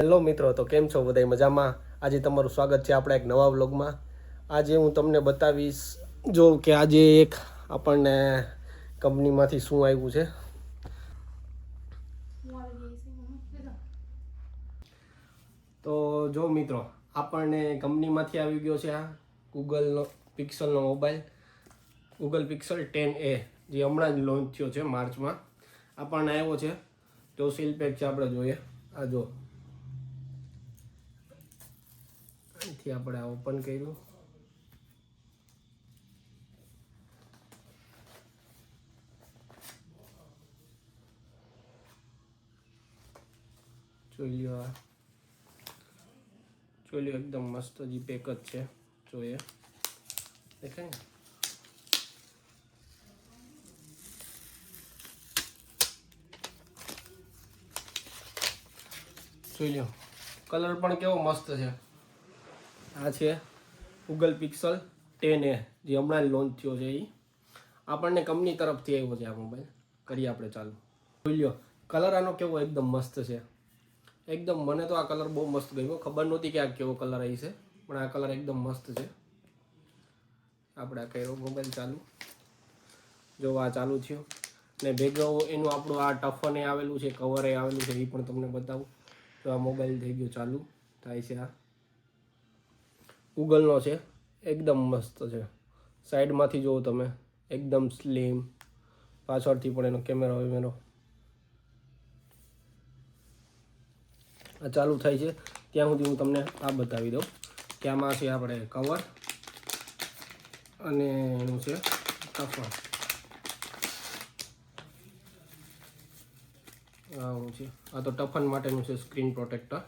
Hello મિત્રો, તો કેમ છો બધા? મજામાં? આજે તમારું સ્વાગત છે આપણા એક નવા વ્લોગમાં. આજે હું તમને બતાવીશ જો કે આજે એક આપણને કંપનીમાંથી શું આવ્યું છે. તો જો મિત્રો, આપણને કંપનીમાંથી આવી ગયો છે આ ગૂગલનો પિક્સલનો મોબાઈલ, ગૂગલ પિક્સલ 10A, જે હમણાં જ લોન્ચ થયો છે માર્ચમાં. આપણને આવ્યો છે તો સીલ પેક છે, આપણે જોઈએ. આ જો અહીંથી આપણે ઓપન કર્યું. જોઈ લ્યો, એકદમ મસ્ત જી પેક જ છે. જોઈએ, દેખાય ને? જોઈ લ્યો, કલર પણ કેવો મસ્ત છે. આ છે ગૂગલ પિક્સલ 10A, જે હમણાં લોન્ચ થયો છે. એ આપણને કંપની તરફથી આવ્યો છે આ મોબાઈલ. કરીએ આપણે ચાલુ. જોઈ લ્યો, કલર આનો કેવો એકદમ મસ્ત છે. એકદમ મને તો આ કલર બહુ મસ્ત ગમ્યો. ખબર નહોતી કે આ કેવો કલર આવી છે, પણ આ કલર એકદમ મસ્ત છે. આપણે આ કર્યો મોબાઈલ ચાલુ. જો આ ચાલુ થયો ને ભેગો એનું આપણું આ ટફને આવેલું છે, કવરે આવેલું છે, એ પણ તમને બતાવું. તો આ મોબાઈલ થઈ ગયો ચાલુ થાય છે. આ ગૂગલનો છે, એકદમ મસ્ત છે. સાઈડમાંથી જુઓ તમે, એકદમ સ્લિમ. પાછળથી પણ એનો કેમેરો આ ચાલુ થાય છે. ત્યાં સુધી હું તમને આ બતાવી દઉં કે આમાં છે આપણે કવર અને એનું છે ટફન. આવું છે. આ તો ટફન માટેનું છે, સ્ક્રીન પ્રોટેક્ટર.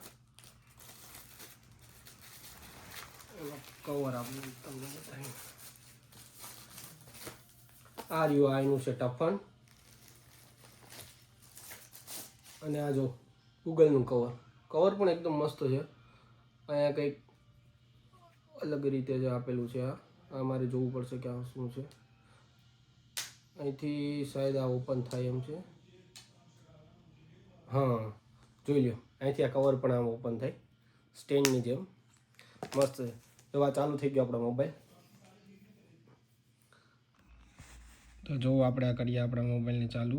કવર આપણે તમને બતાવી. આ રહ્યું, આ એનું છે ટફન. અને આ જો ગૂગલનું કવર પણ એકદમ મસ્ત છે. અહીંયા કંઈક અલગ રીતે જે આપેલું છે. આ મારે જોવું પડશે કે આ શું છે. અહીંથી શાયદ આ ઓપન થાય એમ છે. હા, જોઈ લો, અહીંથી આ કવર પણ આમ ઓપન થાય સ્ટેન્ડની જેમ. મસ્ત છે. તો આ ચાલુ થઈ ગયો આપણો મોબાઈલ. તો જો આપણે આ કરીએ આપણા મોબાઈલને ચાલુ.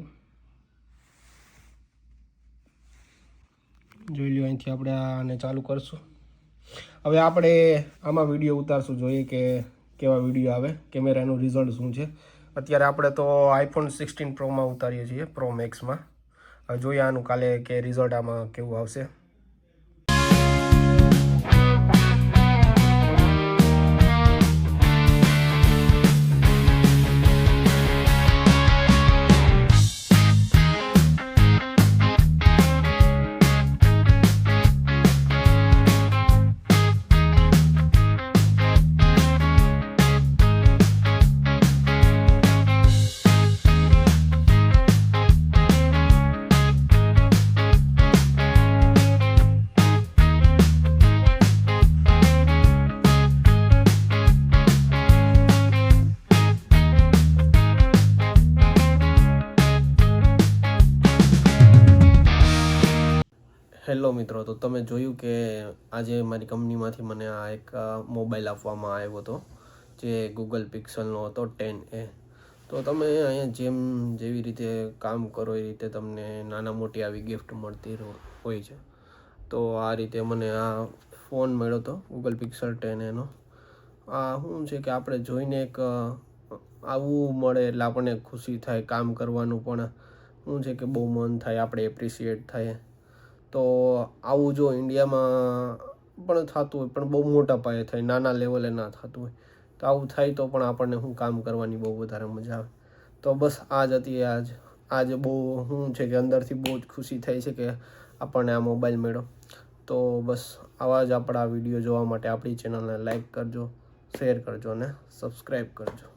જોઈ લો, અહીંથી આપણે આને ચાલુ કરશું. હવે આપણે આમાં વિડીયો ઉતારશું, જોઈએ કે કેવા વિડીયો આવે, કેમેરાનું રિઝલ્ટ શું છે. અત્યારે આપણે તો iPhone 16 પ્રોમાં ઉતારીએ છીએ, પ્રો મેક્સમાં. હવે જોઈએ આનું કાલે કે રિઝલ્ટ આમાં કેવું આવશે. હેલો મિત્રો, તો તમે જોયું કે આજે મારી કંપનીમાંથી મને આ એક મોબાઈલ આપવામાં આવ્યો હતો, જે ગૂગલ પિક્સલનો હતો 10A. તો તમે અહીંયા જેવી રીતે કામ કરો એ રીતે તમને નાના મોટી આવી ગિફ્ટ મળતી હોય છે. તો આ રીતે મને આ ફોન મળ્યો હતો, ગૂગલ પિક્સલ 10Aનો. આ શું છે કે આપણે જોઈને એક આવું મળે એટલે આપણને ખુશી થાય. કામ કરવાનું પણ શું છે કે બહુ મન થાય, આપણે એપ્રિશિએટ થાય. તો આવું જો ઇન્ડિયામાં પણ થતું હોય, પણ બહુ મોટા પાયે થાય, નાના લેવલે ના થતું હોય. તો આવું થાય તો પણ આપણને શું કામ કરવાની બહુ વધારે મજા આવે. તો બસ આ જ હતી. આજે બહુ શું છે કે અંદરથી બહુ જ ખુશી થાય છે કે આપણને આ મોબાઈલ મળ્યો. તો બસ આવા જ આપણા વિડીયો જોવા માટે આપણી ચેનલને લાઈક કરજો, શેર કરજો અને સબસ્ક્રાઈબ કરજો.